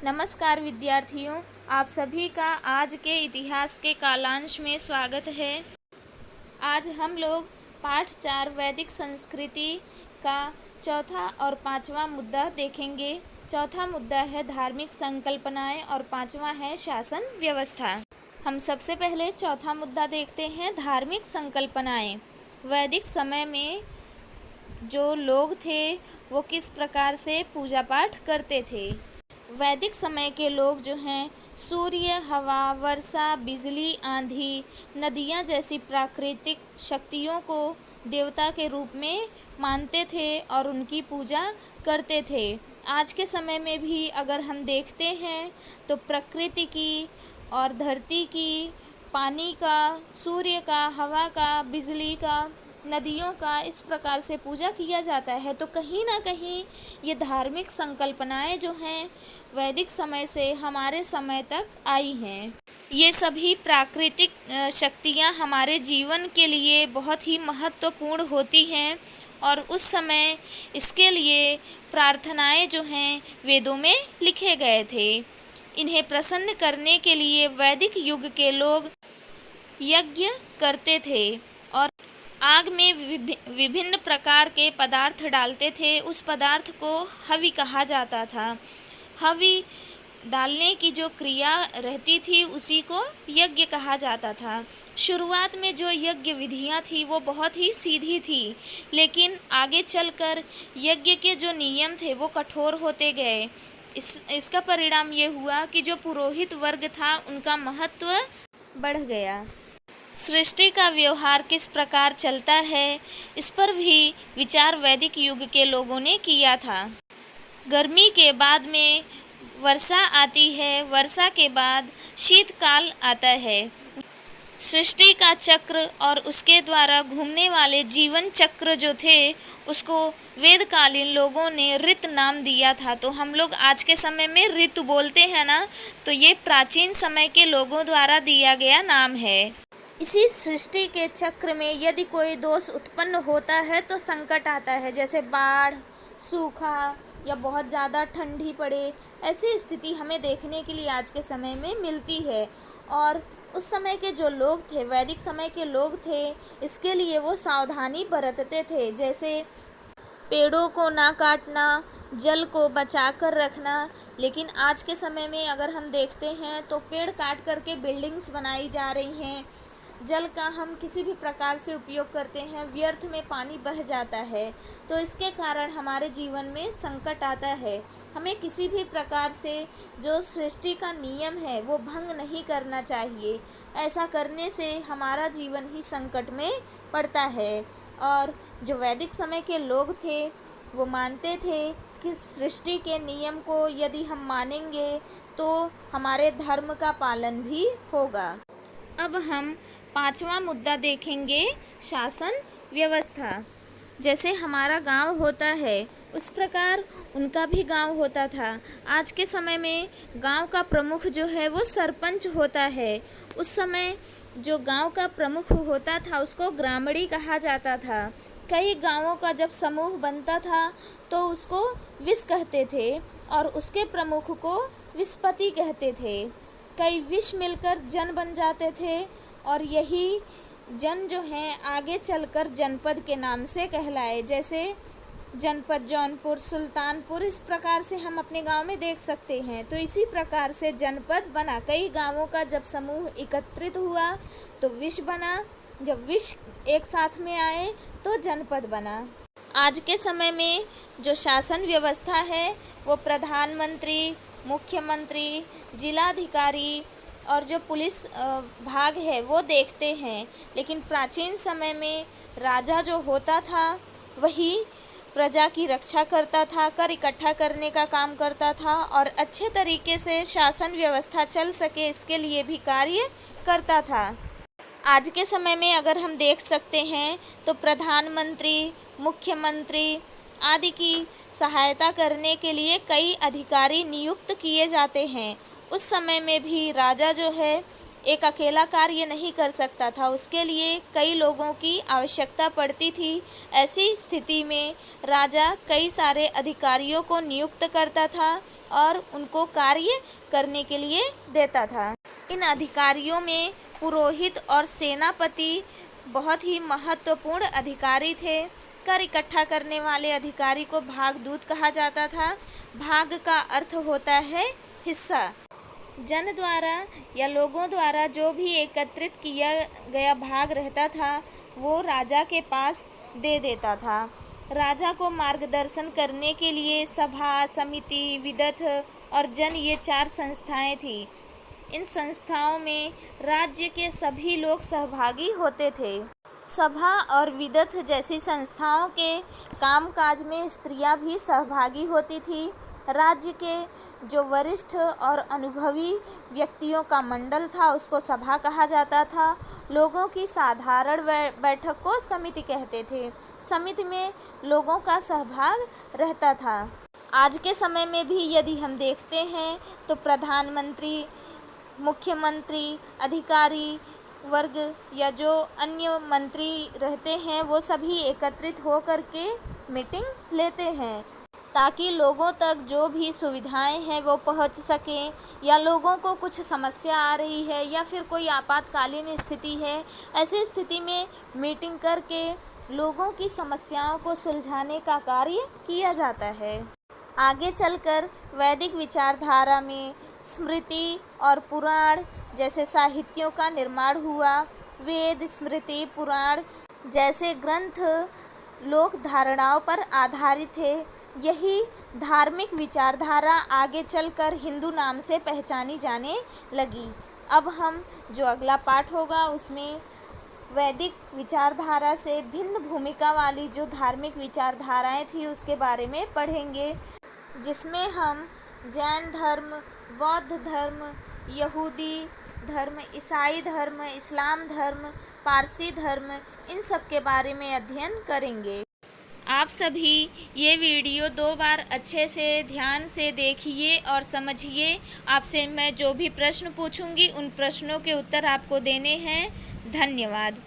नमस्कार विद्यार्थियों, आप सभी का आज के इतिहास के कालांश में स्वागत है। आज हम लोग पाठ 4 वैदिक संस्कृति का चौथा और पांचवा मुद्दा देखेंगे। चौथा मुद्दा है धार्मिक संकल्पनाएं और पांचवा है शासन व्यवस्था। हम सबसे पहले चौथा मुद्दा देखते हैं, धार्मिक संकल्पनाएं। वैदिक समय में जो लोग थे वो किस प्रकार से पूजा पाठ करते थे। वैदिक समय के लोग जो हैं सूर्य, हवा, वर्षा, बिजली, आंधी, नदियाँ जैसी प्राकृतिक शक्तियों को देवता के रूप में मानते थे और उनकी पूजा करते थे। आज के समय में भी अगर हम देखते हैं तो प्रकृति की और धरती की, पानी का, सूर्य का, हवा का, बिजली का, नदियों का इस प्रकार से पूजा किया जाता है। तो कहीं ना कहीं ये धार्मिक संकल्पनाएं जो हैं वैदिक समय से हमारे समय तक आई हैं। ये सभी प्राकृतिक शक्तियाँ हमारे जीवन के लिए बहुत ही महत्वपूर्ण होती हैं और उस समय इसके लिए प्रार्थनाएं जो हैं वेदों में लिखे गए थे। इन्हें प्रसन्न करने के लिए वैदिक युग के लोग यज्ञ करते थे और आग में विभिन्न प्रकार के पदार्थ डालते थे। उस पदार्थ को हवि कहा जाता था। हवि डालने की जो क्रिया रहती थी उसी को यज्ञ कहा जाता था। शुरुआत में जो यज्ञ विधियां थी वो बहुत ही सीधी थी, लेकिन आगे चलकर यज्ञ के जो नियम थे वो कठोर होते गए। इसका परिणाम ये हुआ कि जो पुरोहित वर्ग था उनका महत्व बढ़ गया। सृष्टि का व्यवहार किस प्रकार चलता है, इस पर भी विचार वैदिक युग के लोगों ने किया था। गर्मी के बाद में वर्षा आती है, वर्षा के बाद शीतकाल आता है। सृष्टि का चक्र और उसके द्वारा घूमने वाले जीवन चक्र जो थे उसको वेदकालीन लोगों ने ऋत नाम दिया था। तो हम लोग आज के समय में ऋतु बोलते हैं ना, तो ये प्राचीन समय के लोगों द्वारा दिया गया नाम है। इसी सृष्टि के चक्र में यदि कोई दोष उत्पन्न होता है तो संकट आता है, जैसे बाढ़, सूखा या बहुत ज़्यादा ठंडी पड़े। ऐसी स्थिति हमें देखने के लिए आज के समय में मिलती है। और उस समय के जो लोग थे, वैदिक समय के लोग थे, इसके लिए वो सावधानी बरतते थे, जैसे पेड़ों को ना काटना, जल को बचा कर रखना। लेकिन आज के समय में अगर हम देखते हैं तो पेड़ काट करके बिल्डिंग्स बनाई जा रही हैं। जल का हम किसी भी प्रकार से उपयोग करते हैं, व्यर्थ में पानी बह जाता है। तो इसके कारण हमारे जीवन में संकट आता है। हमें किसी भी प्रकार से जो सृष्टि का नियम है वो भंग नहीं करना चाहिए। ऐसा करने से हमारा जीवन ही संकट में पड़ता है। और जो वैदिक समय के लोग थे वो मानते थे कि सृष्टि के नियम को यदि हम मानेंगे तो हमारे धर्म का पालन भी होगा। अब हम पांचवा मुद्दा देखेंगे, शासन व्यवस्था। जैसे हमारा गांव होता है उस प्रकार उनका भी गांव होता था। आज के समय में गांव का प्रमुख जो है वो सरपंच होता है। उस समय जो गांव का प्रमुख होता था उसको ग्रामणी कहा जाता था। कई गांवों का जब समूह बनता था तो उसको विस कहते थे और उसके प्रमुख को विस्पति कहते थे। कई विश मिलकर जन बन जाते थे और यही जन जो हैं आगे चलकर जनपद के नाम से कहलाए। जैसे जनपद जौनपुर, सुल्तानपुर, इस प्रकार से हम अपने गांव में देख सकते हैं। तो इसी प्रकार से जनपद बना। कई गांवों का जब समूह एकत्रित हुआ तो विश बना। जब विश एक साथ में आए तो जनपद बना। आज के समय में जो शासन व्यवस्था है वो प्रधानमंत्री, मुख्यमंत्री, जिलाधिकारी और जो पुलिस भाग है वो देखते हैं। लेकिन प्राचीन समय में राजा जो होता था वही प्रजा की रक्षा करता था, कर इकट्ठा करने का काम करता था और अच्छे तरीके से शासन व्यवस्था चल सके इसके लिए भी कार्य करता था। आज के समय में अगर हम देख सकते हैं तो प्रधानमंत्री, मुख्यमंत्री आदि की सहायता करने के लिए कई अधिकारी नियुक्त किए जाते हैं। उस समय में भी राजा जो है एक अकेला कार्य नहीं कर सकता था, उसके लिए कई लोगों की आवश्यकता पड़ती थी। ऐसी स्थिति में राजा कई सारे अधिकारियों को नियुक्त करता था और उनको कार्य करने के लिए देता था। इन अधिकारियों में पुरोहित और सेनापति बहुत ही महत्वपूर्ण अधिकारी थे। कर इकट्ठा करने वाले अधिकारी को भागदूत कहा जाता था। भाग का अर्थ होता है हिस्सा। जन द्वारा या लोगों द्वारा जो भी एकत्रित किया गया भाग रहता था वो राजा के पास दे देता था। राजा को मार्गदर्शन करने के लिए सभा, समिति, विदथ और जन, ये 4 संस्थाएं थी। इन संस्थाओं में राज्य के सभी लोग सहभागी होते थे। सभा और विदथ जैसी संस्थाओं के कामकाज में स्त्रियां भी सहभागी होती थी। राज्य के जो वरिष्ठ और अनुभवी व्यक्तियों का मंडल था उसको सभा कहा जाता था। लोगों की साधारण बैठक को समिति कहते थे। समिति में लोगों का सहभाग रहता था। आज के समय में भी यदि हम देखते हैं तो प्रधानमंत्री, मुख्यमंत्री, अधिकारी वर्ग या जो अन्य मंत्री रहते हैं वो सभी एकत्रित होकर के मीटिंग लेते हैं ताकि लोगों तक जो भी सुविधाएं हैं वो पहुंच सकें, या लोगों को कुछ समस्या आ रही है या फिर कोई आपातकालीन स्थिति है, ऐसी स्थिति में मीटिंग करके लोगों की समस्याओं को सुलझाने का कार्य किया जाता है। आगे चलकर वैदिक विचारधारा में स्मृति और पुराण जैसे साहित्यों का निर्माण हुआ। वेद, स्मृति, पुराण जैसे ग्रंथ लोक धारणाओं पर आधारित थे। यही धार्मिक विचारधारा आगे चलकर हिंदू नाम से पहचानी जाने लगी। अब हम जो अगला पाठ होगा उसमें वैदिक विचारधारा से भिन्न भूमिका वाली जो धार्मिक विचारधाराएं थी उसके बारे में पढ़ेंगे, जिसमें हम जैन धर्म, बौद्ध धर्म, यहूदी धर्म, ईसाई धर्म, इस्लाम धर्म, पारसी धर्म, इन सब के बारे में अध्ययन करेंगे। आप सभी ये वीडियो 2 बार अच्छे से ध्यान से देखिए और समझिए। आपसे मैं जो भी प्रश्न पूछूंगी उन प्रश्नों के उत्तर आपको देने हैं। धन्यवाद।